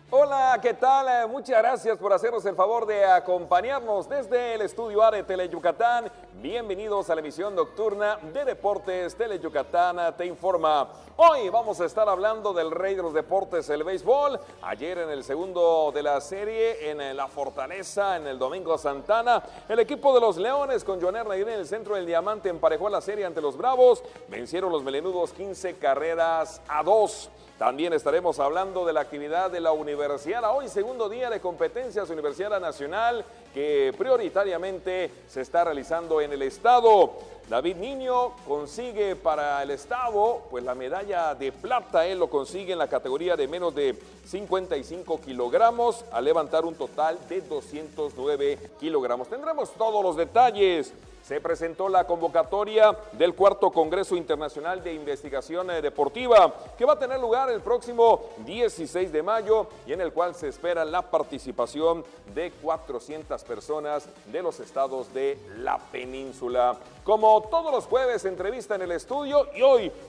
Speaker 14: Hola, Hola, ¿qué tal? Muchas gracias por hacernos el favor de acompañarnos desde el estudio A de Teleyucatán. Bienvenidos a la emisión nocturna de Deportes. Teleyucatán te informa. Hoy vamos a estar hablando del rey de los deportes, el béisbol. Ayer en el segundo de la serie, en la Fortaleza, en el Domingo Santana, el equipo de los Leones con Joaner Negrín en el centro del diamante emparejó la serie ante los Bravos. Vencieron los melenudos 15-2. También estaremos hablando de la actividad de la Universidad. Hoy, segundo día de competencias Universidad Nacional, que prioritariamente se está realizando en el estado. David Niño consigue para el estado pues la medalla de plata. Él lo consigue en la categoría de menos de 55 kilogramos al levantar un total de 209 kilogramos. Tendremos todos los detalles. Se presentó la convocatoria del cuarto Congreso Internacional de Investigación Deportiva, que va a tener lugar el próximo 16 de mayo y en el cual se espera la participación de 400 personas de los estados de la península. Como todos los jueves, entrevista en el estudio y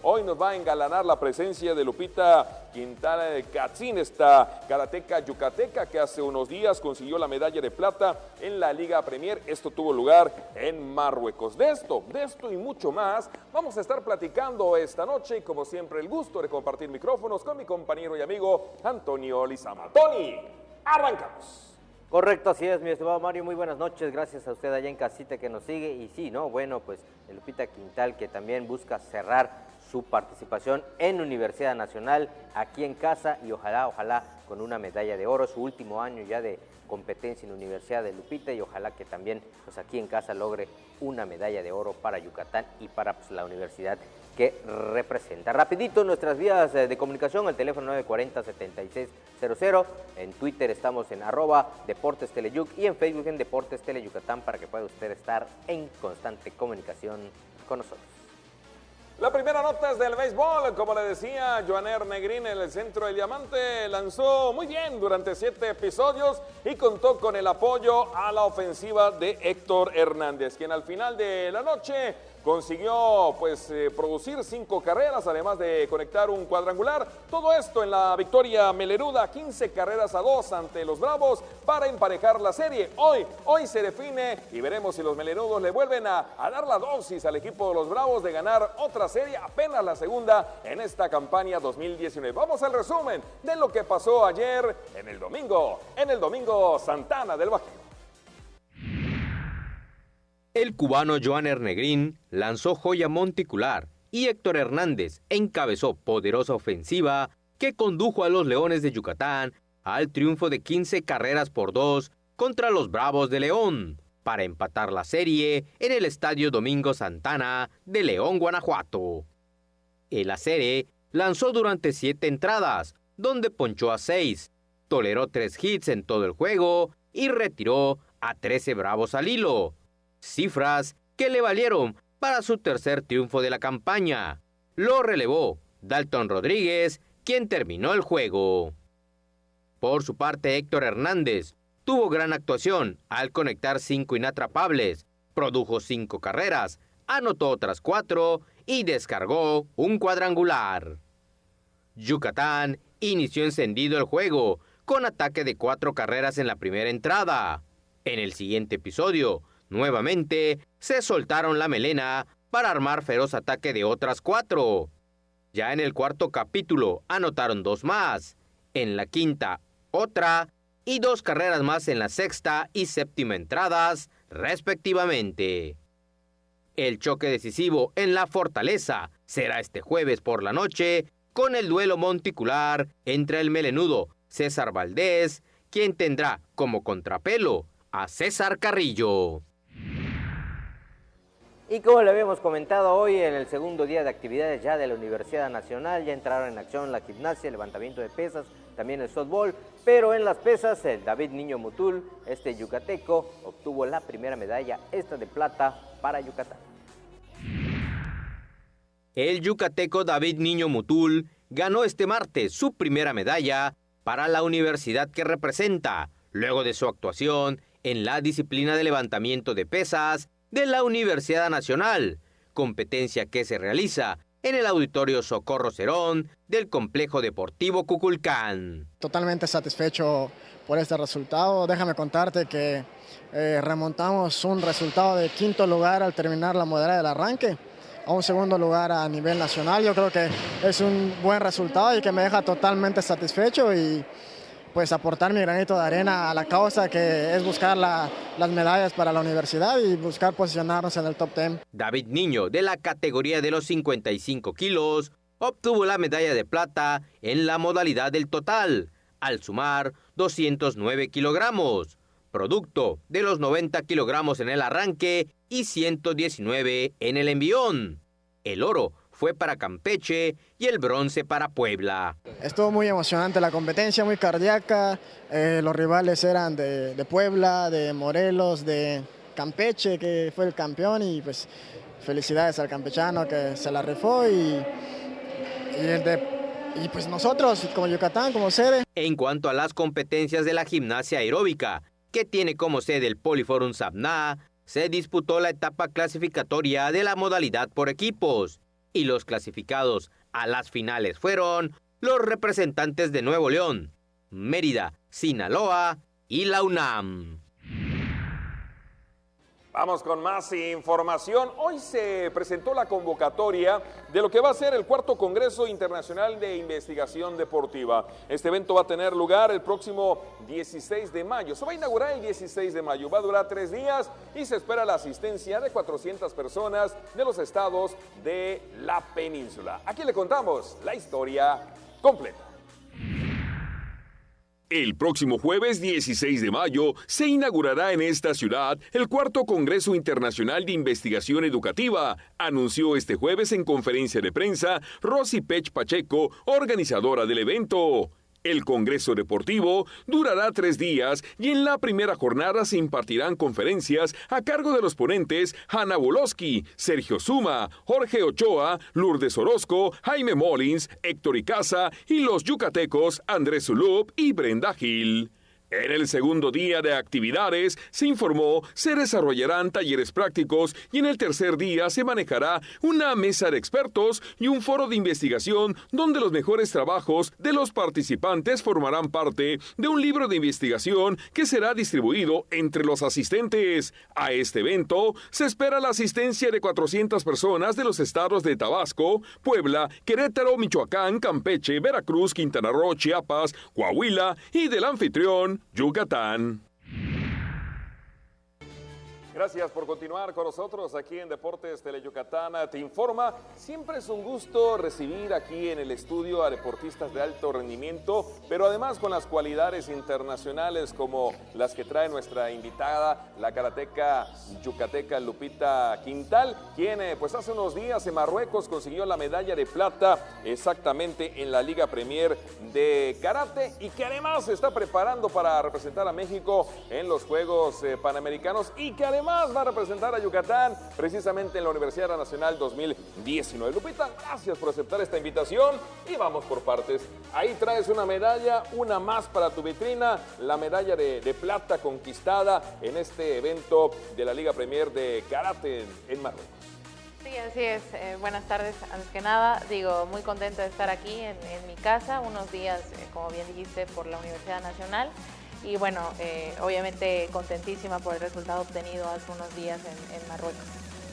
Speaker 14: hoy nos va a engalanar la presencia de Lupita Quintana de Catzín, esta karateca yucateca que hace unos días consiguió la medalla de plata en la Liga Premier. Esto tuvo lugar en Marruecos. De esto y mucho más vamos a estar platicando esta noche y como siempre el gusto de compartir micrófonos con mi compañero y amigo Antonio Lizama. Tony, arrancamos.
Speaker 12: Correcto, así es, mi estimado Mario, muy buenas noches, gracias a usted allá en casita que nos sigue, y sí, ¿no? Bueno, pues Lupita Quintal que también busca cerrar su participación en Universidad Nacional aquí en casa y ojalá con una medalla de oro, su último año ya de competencia en la Universidad de Lupita y ojalá que también pues aquí en casa logre una medalla de oro para Yucatán y para pues, la universidad que representa. Rapidito nuestras vías de comunicación, el teléfono 940-7600, en Twitter estamos en @Deportes Teleyuc y en Facebook en Deportes Teleyucatán para que pueda usted estar en constante comunicación con nosotros.
Speaker 14: La primera nota es del béisbol, como le decía, Joaner Negrín en el centro del diamante lanzó muy bien durante 7 episodios y contó con el apoyo a la ofensiva de Héctor Hernández, quien al final de la noche consiguió producir 5 carreras, además de conectar un cuadrangular. Todo esto en la victoria melenuda, 15-2 ante los Bravos para emparejar la serie. Hoy se define y veremos si los melenudos le vuelven a dar la dosis al equipo de los Bravos de ganar otra serie, apenas la segunda en esta campaña 2019. Vamos al resumen de lo que pasó ayer en el Domingo Santana del Bajío.
Speaker 13: El cubano Joaner Negrín lanzó joya monticular y Héctor Hernández encabezó poderosa ofensiva que condujo a los Leones de Yucatán al triunfo de 15-2 contra los Bravos de León para empatar la serie en el Estadio Domingo Santana de León, Guanajuato. El Acere lanzó durante 7 entradas, donde ponchó a 6, toleró 3 hits en todo el juego y retiró a 13 Bravos al hilo. Cifras que le valieron para su tercer triunfo de la campaña. Lo relevó Dalton Rodríguez, quien terminó el juego. Por su parte, Héctor Hernández tuvo gran actuación al conectar 5 inatrapables, produjo 5 carreras, anotó otras 4 y descargó un cuadrangular. Yucatán inició encendido el juego con ataque de 4 carreras en la primera entrada. En el siguiente episodio, nuevamente se soltaron la melena para armar feroz ataque de otras 4. Ya en el cuarto capítulo anotaron 2 más, en la quinta otra y 2 carreras más en la sexta y séptima entradas, respectivamente. El choque decisivo en la Fortaleza será este jueves por la noche con el duelo monticular entre el melenudo César Valdés, quien tendrá como contrapelo a César Carrillo.
Speaker 12: Y como le habíamos comentado hoy, en el segundo día de actividades ya de la Universidad Nacional, ya entraron en acción la gimnasia, el levantamiento de pesas, también el softball, pero en las pesas, el David Niño Mutul, yucateco, obtuvo la primera medalla, esta de plata para Yucatán.
Speaker 13: El yucateco David Niño Mutul ganó este martes su primera medalla para la universidad que representa, luego de su actuación en la disciplina de levantamiento de pesas de la Universidad Nacional, competencia que se realiza en el Auditorio Socorro Cerón del Complejo Deportivo Cuculcán.
Speaker 17: Totalmente satisfecho por este resultado. Déjame contarte que remontamos un resultado de 5º lugar al terminar la modalidad del arranque a un 2º lugar a nivel nacional. Yo creo que es un buen resultado y que me deja totalmente satisfecho y pues aportar mi granito de arena a la causa, que es buscar las medallas para la universidad y buscar posicionarnos en el top 10.
Speaker 13: David Niño, de la categoría de los 55 kilos, obtuvo la medalla de plata en la modalidad del total, al sumar 209 kilogramos, producto de los 90 kilogramos en el arranque y 119 en el envión. El oro fue para Campeche y el bronce para Puebla.
Speaker 17: Estuvo muy emocionante la competencia, muy cardíaca. Los rivales eran de Puebla, de Morelos, de Campeche, que fue el campeón, y pues felicidades al campechano que se la rifó y pues nosotros como Yucatán, como sede.
Speaker 13: En cuanto a las competencias de la gimnasia aeróbica, que tiene como sede el Poliforum Sabna, se disputó la etapa clasificatoria de la modalidad por equipos, y los clasificados a las finales fueron los representantes de Nuevo León, Mérida, Sinaloa y la UNAM.
Speaker 14: Vamos con más información. Hoy se presentó la convocatoria de lo que va a ser el 4º Congreso Internacional de Investigación Deportiva. Este evento va a tener lugar el próximo 16 de mayo. Se va a inaugurar el 16 de mayo. Va a durar 3 días y se espera la asistencia de 400 personas de los estados de la península. Aquí le contamos la historia completa.
Speaker 18: El próximo jueves 16 de mayo se inaugurará en esta ciudad el 4º Congreso Internacional de Investigación Educativa, anunció este jueves en conferencia de prensa Rosy Pech Pacheco, organizadora del evento. El Congreso Deportivo durará 3 días y en la primera jornada se impartirán conferencias a cargo de los ponentes Hanna Wolosky, Sergio Zuma, Jorge Ochoa, Lourdes Orozco, Jaime Molins, Héctor Icaza y los yucatecos Andrés Zulup y Brenda Gil. En el segundo día de actividades, se informó, se desarrollarán talleres prácticos y en el tercer día se manejará una mesa de expertos y un foro de investigación donde los mejores trabajos de los participantes formarán parte de un libro de investigación que será distribuido entre los asistentes. A este evento se espera la asistencia de 400 personas de los estados de Tabasco, Puebla, Querétaro, Michoacán, Campeche, Veracruz, Quintana Roo, Chiapas, Coahuila y del anfitrión Yucatán.
Speaker 14: Gracias por continuar con nosotros aquí en Deportes Teleyucatán Te Informa. Siempre es un gusto recibir aquí en el estudio a deportistas de alto rendimiento, pero además con las cualidades internacionales como las que trae nuestra invitada, la karateca yucateca Lupita Quintal, quien pues hace unos días en Marruecos consiguió la medalla de plata exactamente en la Liga Premier de Karate y que además se está preparando para representar a México en los Juegos Panamericanos y que además va a representar a Yucatán precisamente en la Universidad Nacional 2019. Lupita, gracias por aceptar esta invitación y vamos por partes. Ahí traes una medalla, una más para tu vitrina, la medalla de plata conquistada en este evento de la Liga Premier de Karate en Marruecos.
Speaker 19: Sí, así es. Buenas tardes. Antes que nada, muy contenta de estar aquí en mi casa, unos días, como bien dijiste, por la Universidad Nacional. Y bueno, obviamente contentísima por el resultado obtenido hace unos días en Marruecos.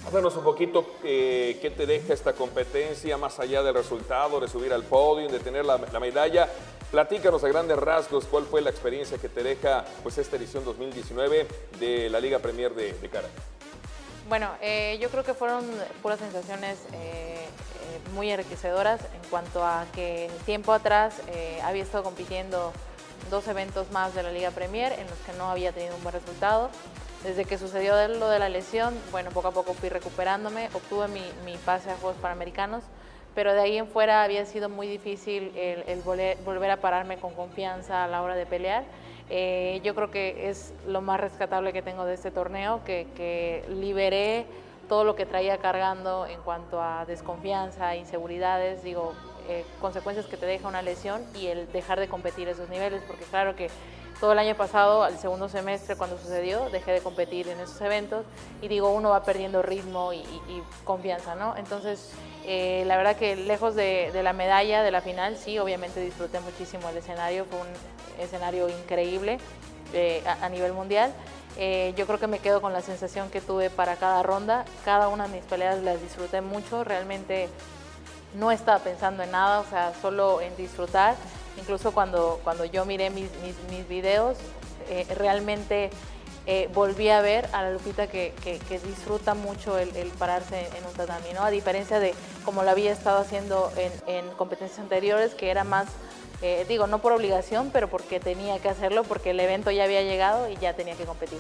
Speaker 14: Háblanos un poquito qué te deja esta competencia, más allá del resultado, de subir al podio, de tener la medalla. Platícanos a grandes rasgos cuál fue la experiencia que te deja pues, esta edición 2019 de la Liga Premier de Karate.
Speaker 19: Bueno, yo creo que fueron puras sensaciones muy enriquecedoras en cuanto a que tiempo atrás había estado compitiendo 2 eventos más de la Liga Premier en los que no había tenido un buen resultado. Desde que sucedió lo de la lesión, bueno, poco a poco fui recuperándome, obtuve mi pase a Juegos Panamericanos, pero de ahí en fuera había sido muy difícil el volver a pararme con confianza a la hora de pelear. Yo creo que es lo más rescatable que tengo de este torneo, que liberé todo lo que traía cargando en cuanto a desconfianza, inseguridades, consecuencias que te deja una lesión y el dejar de competir esos niveles, porque claro que todo el año pasado, al segundo semestre, cuando sucedió, dejé de competir en esos eventos y digo, uno va perdiendo ritmo y confianza, ¿no? Entonces, la verdad que lejos de la medalla, de la final, sí, obviamente disfruté muchísimo el escenario, fue un escenario increíble a nivel mundial. Yo creo que me quedo con la sensación que tuve para cada ronda, cada una de mis peleas las disfruté mucho, realmente no estaba pensando en nada, o sea, solo en disfrutar. Incluso cuando yo miré mis videos, realmente volví a ver a la Lupita que disfruta mucho el pararse en un tatami, ¿no? A diferencia de como lo había estado haciendo en competencias anteriores, que era más, digo, no por obligación, pero porque tenía que hacerlo, porque el evento ya había llegado y ya tenía que competir.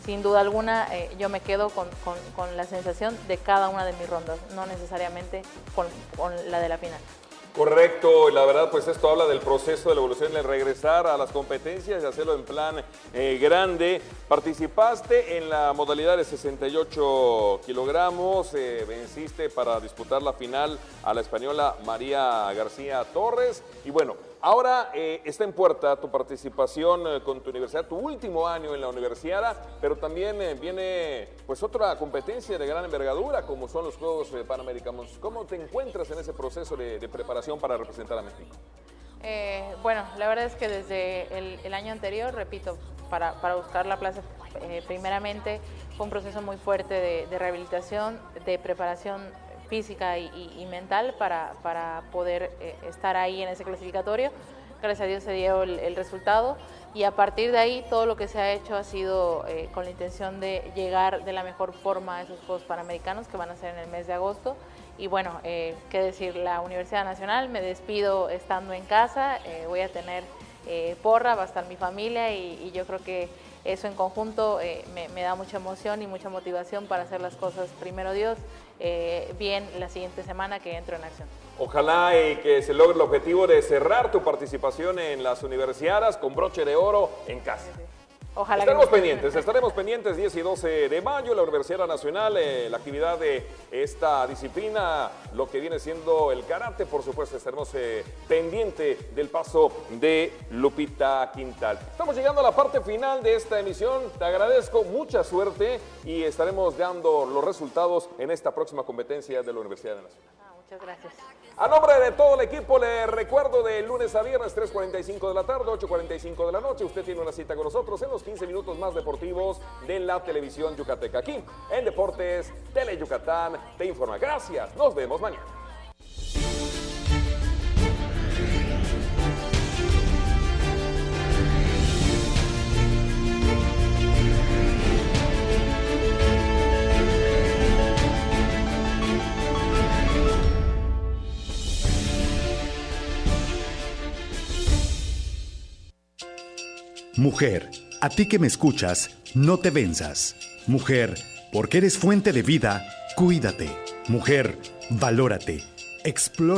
Speaker 19: Sin duda alguna, yo me quedo con la sensación de cada una de mis rondas, no necesariamente con la de la final.
Speaker 14: Correcto, y la verdad pues esto habla del proceso de la evolución, de regresar a las competencias y hacerlo en plan grande. Participaste en la modalidad de 68 kilogramos, venciste para disputar la final a la española María García Torres y bueno, ahora está en puerta tu participación con tu universidad, tu último año en la universidad, pero también viene pues otra competencia de gran envergadura como son los Juegos Panamericanos. ¿Cómo te encuentras en ese proceso de preparación para representar a México?
Speaker 19: Bueno, la verdad es que desde el año anterior, repito, para buscar la plaza, primeramente fue un proceso muy fuerte de rehabilitación, de preparación física y mental para poder estar ahí en ese clasificatorio. Gracias a Dios se dio el resultado y a partir de ahí todo lo que se ha hecho ha sido con la intención de llegar de la mejor forma a esos Juegos Panamericanos que van a ser en el mes de agosto. Y bueno, qué decir, la Universidad Nacional, me despido estando en casa, voy a tener porra, va a estar mi familia y yo creo que eso en conjunto me da mucha emoción y mucha motivación para hacer las cosas, primero Dios, bien la siguiente semana que entro en acción.
Speaker 14: Ojalá que se logre el objetivo de cerrar tu participación en las universidades con broche de oro en casa. Sí.
Speaker 19: Ojalá
Speaker 14: estaremos pendientes 10 y 12 de mayo, la Universidad Nacional, la actividad de esta disciplina, lo que viene siendo el karate, por supuesto, estaremos pendiente del paso de Lupita Quintal. Estamos llegando a la parte final de esta emisión, te agradezco, mucha suerte y estaremos dando los resultados en esta próxima competencia de la Universidad Nacional.
Speaker 19: Muchas gracias.
Speaker 14: A nombre de todo el equipo, le recuerdo de lunes a viernes, 3:45 de la tarde, 8:45 de la noche. Usted tiene una cita con nosotros en los 15 minutos más deportivos de la televisión yucateca. Aquí, en Deportes Tele Yucatán, te informa. Gracias, nos vemos mañana.
Speaker 3: Mujer, a ti que me escuchas, no te venzas. Mujer, porque eres fuente de vida, cuídate. Mujer, valórate, explórate.